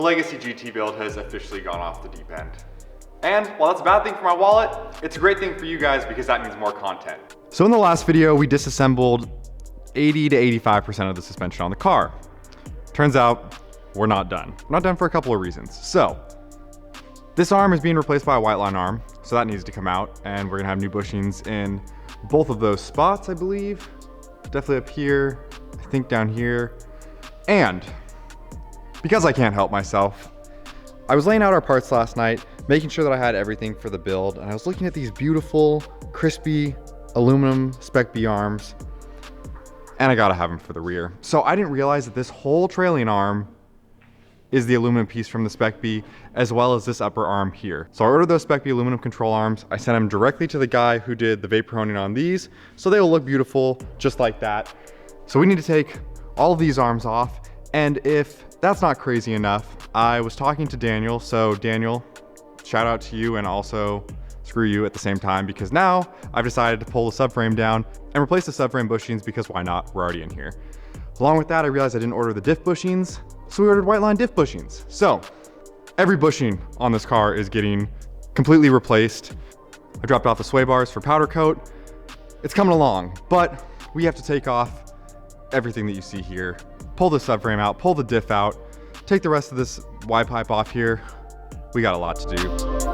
Legacy GT build has officially gone off the deep end. And while that's a bad thing for my wallet, it's a great thing for you guys because that means more content. So in the last video, we disassembled 80 to 85% of the suspension on the car. Turns out we're not done. We're not done for a couple of reasons. So this arm is being replaced by a white line arm, so that needs to come out, and we're gonna have new bushings in both of those spots, I believe. Definitely up here, I think down here. And because I can't help myself, I was laying out our parts last night, making sure that I had everything for the build, and I was looking at these beautiful, crispy aluminum Spec B arms, and I gotta have them for the rear. So I didn't realize that this whole trailing arm is the aluminum piece from the Spec B, as well as this upper arm here. So I ordered those Spec B aluminum control arms. I sent them directly to the guy who did the vapor honing on these, so they will look beautiful just like that. So we need to take all of these arms off, and if that's not crazy enough, I was talking to Daniel. So Daniel, shout out to you, and also screw you at the same time, because now I've decided to pull the subframe down and replace the subframe bushings, because why not? We're already in here. Along with that, I realized I didn't order the diff bushings, so we ordered white line diff bushings. So every bushing on this car is getting completely replaced. I dropped off the sway bars for powder coat. It's coming along, but we have to take off everything that you see here. Pull the subframe out, pull the diff out, take the rest of this Y pipe off here. We got a lot to do.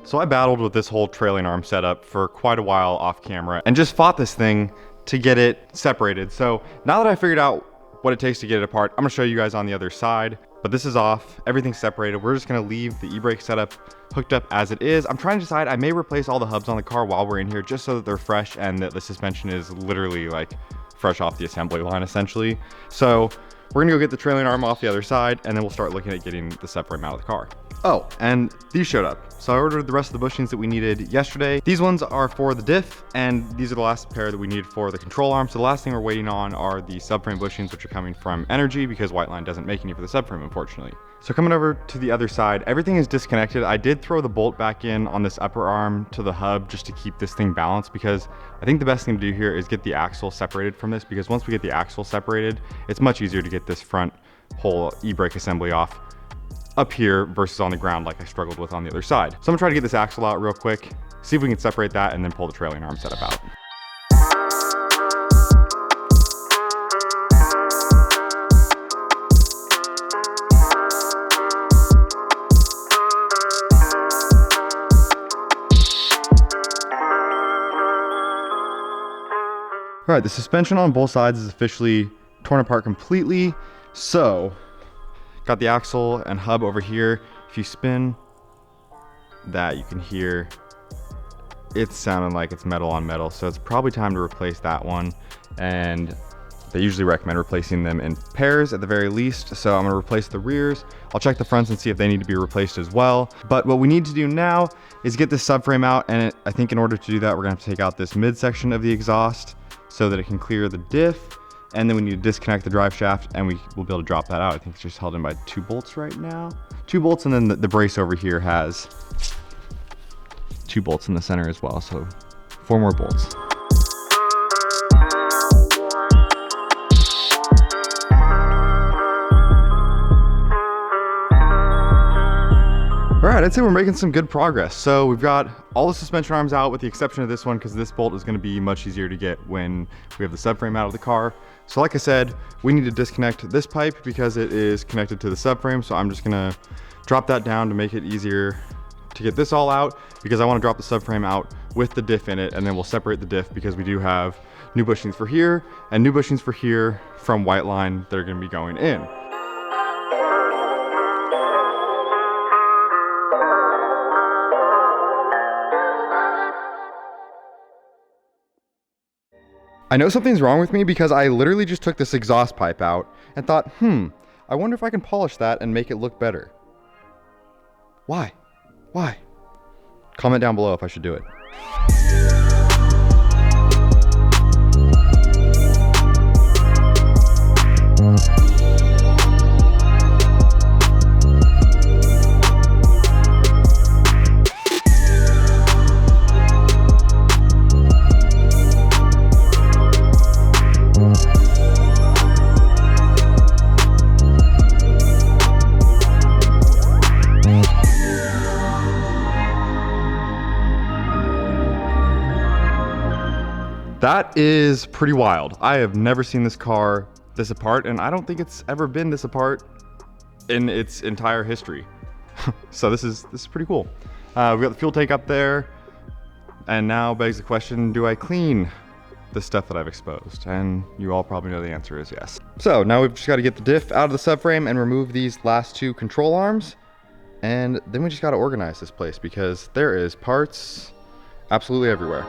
So I battled with this whole trailing arm setup for quite a while off camera and just fought this thing to get it separated. So now that I figured out what it takes to get it apart, I'm gonna show you guys on the other side, but this is off, everything's separated. We're just gonna leave the e-brake setup hooked up as it is. I'm trying to decide, I may replace all the hubs on the car while we're in here just so that they're fresh and that the suspension is literally like fresh off the assembly line essentially. So we're gonna go get the trailing arm off the other side, and then we'll start looking at getting the subframe out of the car. Oh, and these showed up. So I ordered the rest of the bushings that we needed yesterday. These ones are for the diff, and these are the last pair that we need for the control arm. So the last thing we're waiting on are the subframe bushings, which are coming from Energy, because White Line doesn't make any for the subframe, unfortunately. So coming over to the other side, everything is disconnected. I did throw the bolt back in on this upper arm to the hub just to keep this thing balanced, because I think the best thing to do here is get the axle separated from this, because once we get the axle separated, it's much easier to get this front whole e-brake assembly off up here versus on the ground like I struggled with on the other side. So I'm gonna try to get this axle out real quick, see if we can separate that, and then pull the trailing arm setup out. All right, the suspension on both sides is officially torn apart completely. So got the axle and hub over here. If you spin that, you can hear it's sounding like it's metal on metal. So it's probably time to replace that one. And they usually recommend replacing them in pairs at the very least. So I'm gonna replace the rears. I'll check the fronts and see if they need to be replaced as well. But what we need to do now is get this subframe out. And I think in order to do that, we're gonna have to take out this midsection of the exhaust so that it can clear the diff. And then we need to disconnect the drive shaft, and we will be able to drop that out. I think it's just held in by 2 bolts right now. 2 bolts, and then the brace over here has 2 bolts in the center as well. So 4 more bolts. All right, right, I'd say we're making some good progress. So we've got all the suspension arms out with the exception of this one, because this bolt is gonna be much easier to get when we have the subframe out of the car. So like I said, we need to disconnect this pipe because it is connected to the subframe. So I'm just gonna drop that down to make it easier to get this all out, because I wanna drop the subframe out with the diff in it, and then we'll separate the diff because we do have new bushings for here and new bushings for here from white line that are gonna be going in. I know something's wrong with me because I literally just took this exhaust pipe out and thought, I wonder if I can polish that and make it look better. Why? Why? Comment down below if I should do it. That is pretty wild. I have never seen this car this apart, and I don't think it's ever been this apart in its entire history. So this is pretty cool. We got the fuel tank up there, and now begs the question, do I clean the stuff that I've exposed? And you all probably know the answer is yes. So now we've just got to get the diff out of the subframe and remove these last two control arms, and then we just got to organize this place because there is parts absolutely everywhere.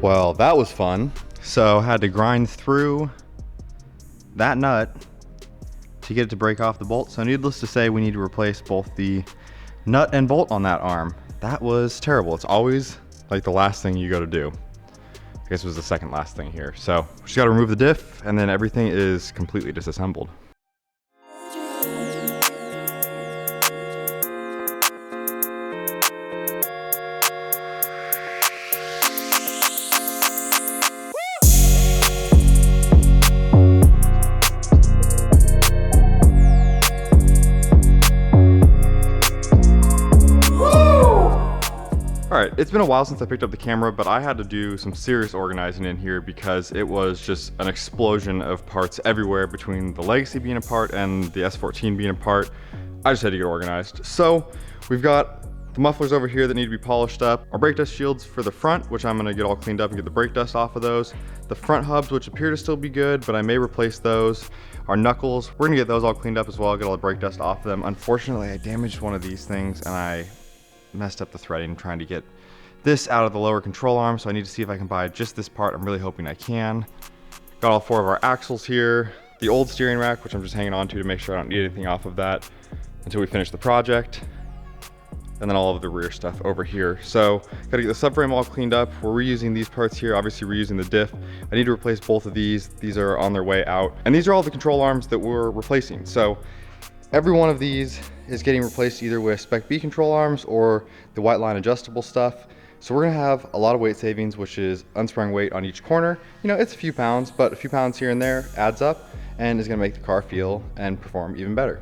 Well, that was fun. So I had to grind through that nut to get it to break off the bolt. So needless to say, we need to replace both the nut and bolt on that arm. That was terrible. It's always like the last thing you go to do. I guess it was the second last thing here. So we just got to remove the diff, and then everything is completely disassembled. All right, it's been a while since I picked up the camera, but I had to do some serious organizing in here because it was just an explosion of parts everywhere between the Legacy being apart and the S14 being apart. I just had to get organized. So we've got the mufflers over here that need to be polished up. Our brake dust shields for the front, which I'm gonna get all cleaned up and get the brake dust off of those. The front hubs, which appear to still be good, but I may replace those. Our knuckles, we're gonna get those all cleaned up as well, get all the brake dust off of them. Unfortunately, I damaged one of these things and I messed up the threading trying to get this out of the lower control arm, so I need to see if I can buy just this part. I'm really hoping I can. Got all 4 of our axles here, the old steering rack, which I'm just hanging on to make sure I don't need anything off of that until we finish the project, and then all of the rear stuff over here. So gotta get the subframe all cleaned up. We're reusing these parts here, obviously reusing the diff. I need to replace both of these. These are on their way out, and these are all the control arms that we're replacing. So every one of these is getting replaced either with Spec B control arms or the white line adjustable stuff. So we're gonna have a lot of weight savings, which is unsprung weight on each corner. You know, it's a few pounds, but a few pounds here and there adds up and is gonna make the car feel and perform even better.